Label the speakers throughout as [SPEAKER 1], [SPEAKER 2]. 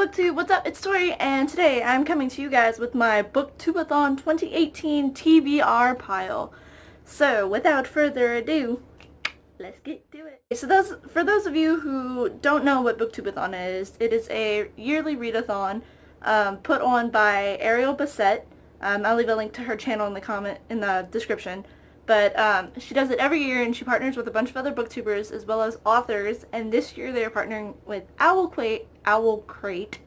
[SPEAKER 1] BookTube, what's up? It's Tori, and today I'm coming to you guys with my BookTube-A-Thon 2018 TBR pile. So, without further ado, let's get to it. So for those of you who don't know what BookTube-A-Thon is, it is a yearly readathon put on by Ariel Bassett. I'll leave a link to her channel in the description. But she does it every year, and she partners with a bunch of other booktubers as well as authors. And this year they are partnering with Owl Crate.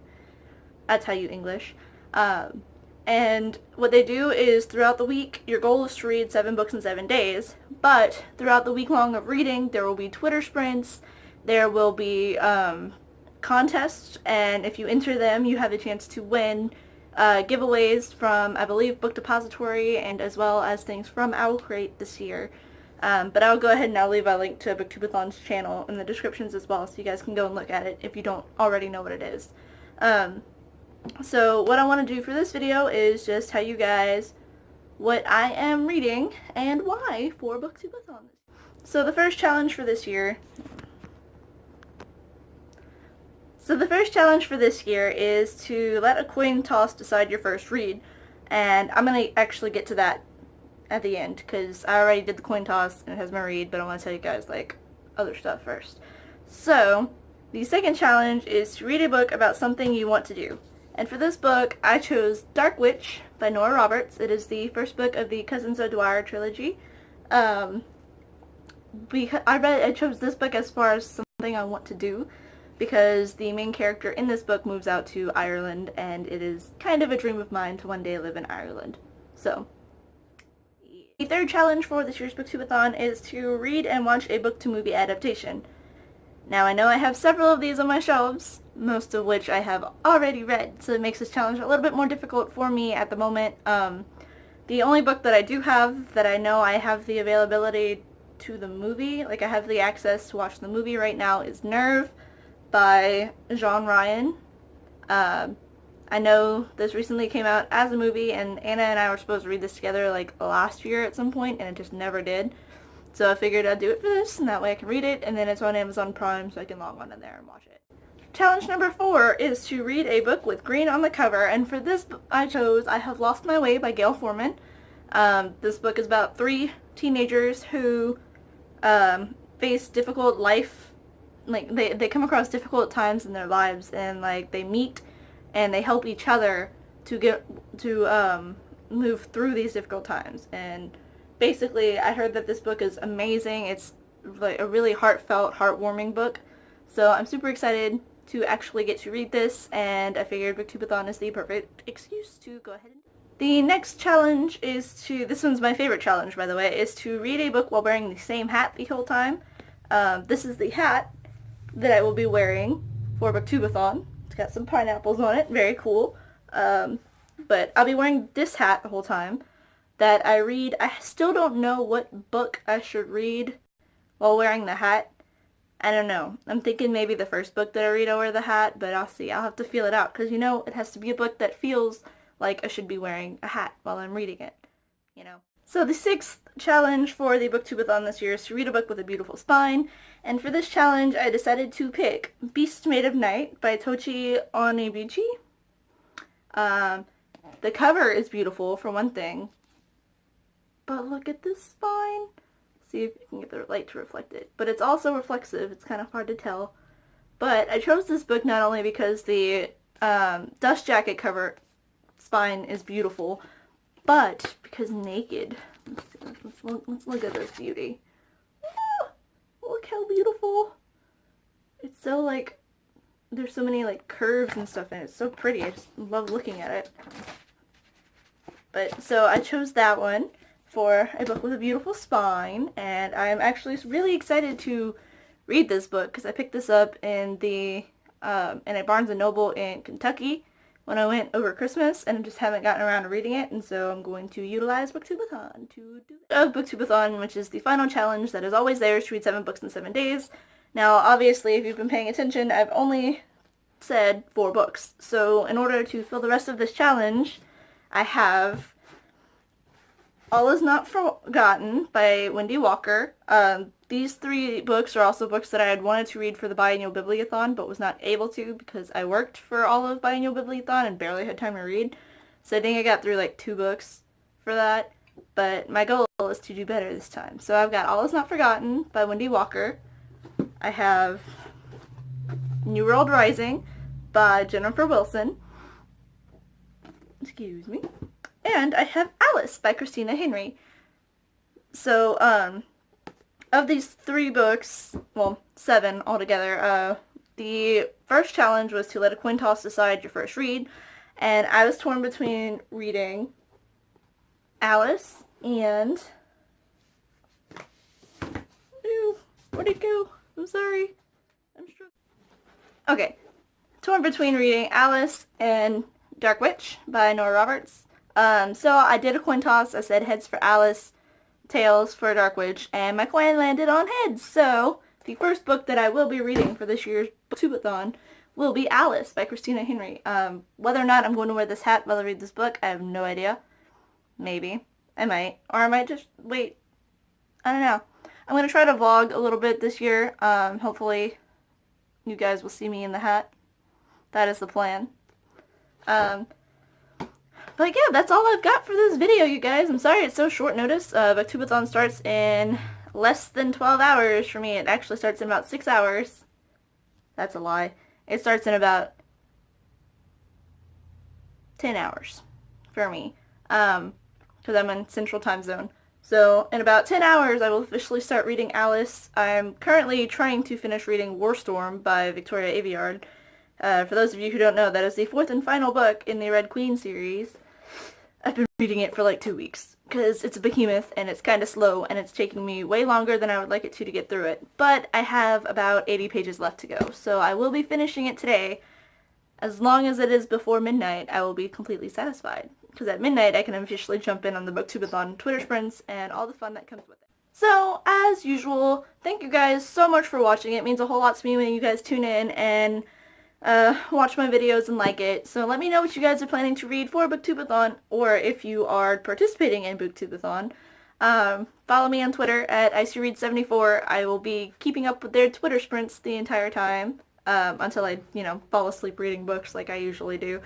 [SPEAKER 1] That's how you English. And what they do is throughout the week, your goal is to read 7 books in 7 days. But throughout the week long of reading, there will be Twitter sprints. There will be contests, and if you enter them, you have a chance to win giveaways from, I believe, Book Depository and as well as things from Owl Crate this year. But I'll go ahead and I'll leave a link to BookTube-A-Thon's channel in the descriptions as well, so you guys can go and look at it if you don't already know what it is. So what I want to do for this video is just tell you guys what I am reading and why for BookTube-A-Thon. So the first challenge for this year is to let a coin toss decide your first read, and I'm going to actually get to that at the end because I already did the coin toss and it has my read, but I want to tell you guys like other stuff first. So the second challenge is to read a book about something you want to do, and for this book I chose Dark Witch by Nora Roberts. It is the first book of the Cousins O'Dwyer trilogy. I chose this book as far as something I want to do, because the main character in this book moves out to Ireland, and it is kind of a dream of mine to one day live in Ireland. So, the third challenge for this year's BookTube-A-Thon is to read and watch a book-to-movie adaptation. Now, I know I have several of these on my shelves, most of which I have already read, so it makes this challenge a little bit more difficult for me at the moment. The only book that I do have that I know I have the availability to the movie, like I have the access to watch the movie right now, is Nerve by John Ryan. I know this recently came out as a movie, and Anna and I were supposed to read this together like last year at some point, and it just never did. So I figured I'd do it for this, and that way I can read it, and then it's on Amazon Prime, so I can log on in there and watch it. Challenge number 4 is to read a book with green on the cover, and for this I chose I Have Lost My Way by Gail Forman. This book is about 3 teenagers who face difficult life, like they come across difficult times in their lives, and like they meet and they help each other to move through these difficult times. And basically I heard that this book is amazing. It's like a really heartfelt, heartwarming book, so I'm super excited to actually get to read this, and I figured BookTube-A-Thon is the perfect excuse to go ahead and do it. The next challenge is this one's my favorite challenge, by the way, is to read a book while wearing the same hat the whole time. This is the hat that I will be wearing for BookTube-A-Thon. It's got some pineapples on it, very cool. But I'll be wearing this hat the whole time that I read. I still don't know what book I should read while wearing the hat. I don't know. I'm thinking maybe the first book that I read I'll wear the hat, but I'll see. I'll have to feel it out, because you know, it has to be a book that feels like I should be wearing a hat while I'm reading it, you know. So the 6th challenge for the BookTube-A-Thon this year is to read a book with a beautiful spine, and for this challenge I decided to pick Beast Made of Night by Tochi Onyebuchi. The cover is beautiful, for one thing, but look at this spine. See if you can get the light to reflect it. But it's also reflexive, it's kind of hard to tell. But I chose this book not only because the dust jacket cover spine is beautiful, but because naked. Let's look at this beauty. Ah, look how beautiful. It's so like, there's so many like curves and stuff in it. It's so pretty. I just love looking at it. But so I chose that one for a book with a beautiful spine, and I'm actually really excited to read this book because I picked this up in a Barnes & Noble in Kentucky when I went over Christmas, and I just haven't gotten around to reading it, and so I'm going to utilize BookTube-A-Thon to do it. Of BookTube-A-Thon, which is the final challenge that is always there, is to read 7 books in 7 days. Now, obviously, if you've been paying attention, I've only said 4 books. So in order to fill the rest of this challenge, I have All Is Not Forgotten by Wendy Walker. these 3 books are also books that I had wanted to read for the biannual BookTube-A-Thon, but was not able to because I worked for all of biannual BookTube-A-Thon and barely had time to read. So I think I got through like 2 books for that, but my goal is to do better this time. So I've got All Is Not Forgotten by Wendy Walker. I have New World Rising by Jennifer Wilson. Excuse me. And I have Alice by Christina Henry. So, of these 3 books, well, 7 altogether, the first challenge was to let a coin toss decide your first read, and I was torn between reading Alice and... Ew, where'd it go? I'm sorry. I'm struggling. Okay, torn between reading Alice and Dark Witch by Nora Roberts. So I did a coin toss. I said heads for Alice, tails for Dark Witch, and my coin landed on heads. So the first book that I will be reading for this year's BookTube-A-Thon will be Alice by Christina Henry. Whether or not I'm going to wear this hat while I read this book, I have no idea. Maybe. I might. Or I might just wait. I don't know. I'm going to try to vlog a little bit this year. Hopefully you guys will see me in the hat. That is the plan. But yeah, that's all I've got for this video, you guys. I'm sorry it's so short notice. BookTube-A-Thon starts in less than 12 hours for me. It actually starts in about 6 hours. That's a lie. It starts in about 10 hours for me. Because I'm in Central Time Zone. So in about 10 hours, I will officially start reading Alice. I'm currently trying to finish reading War Storm by Victoria Aveyard. For those of you who don't know, that is the 4th and final book in the Red Queen series. I've been reading it for like 2 weeks because it's a behemoth and it's kind of slow and it's taking me way longer than I would like it to get through it. But I have about 80 pages left to go, so I will be finishing it today. As long as it is before midnight, I will be completely satisfied. Because at midnight, I can officially jump in on the BookTube-A-Thon Twitter sprints and all the fun that comes with it. So, as usual, thank you guys so much for watching. It means a whole lot to me when you guys tune in and watch my videos and like it. So let me know what you guys are planning to read for BookTube-A-Thon, or if you are participating in BookTube-A-Thon. Follow me on Twitter at IcyRead74. I will be keeping up with their Twitter sprints the entire time, until I, fall asleep reading books like I usually do.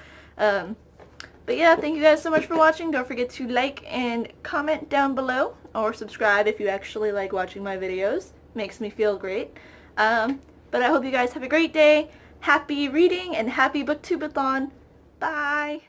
[SPEAKER 1] But yeah, thank you guys so much for watching. Don't forget to like and comment down below, or subscribe if you actually like watching my videos. Makes me feel great. But I hope you guys have a great day. Happy reading and happy BookTube-A-Thon. Bye!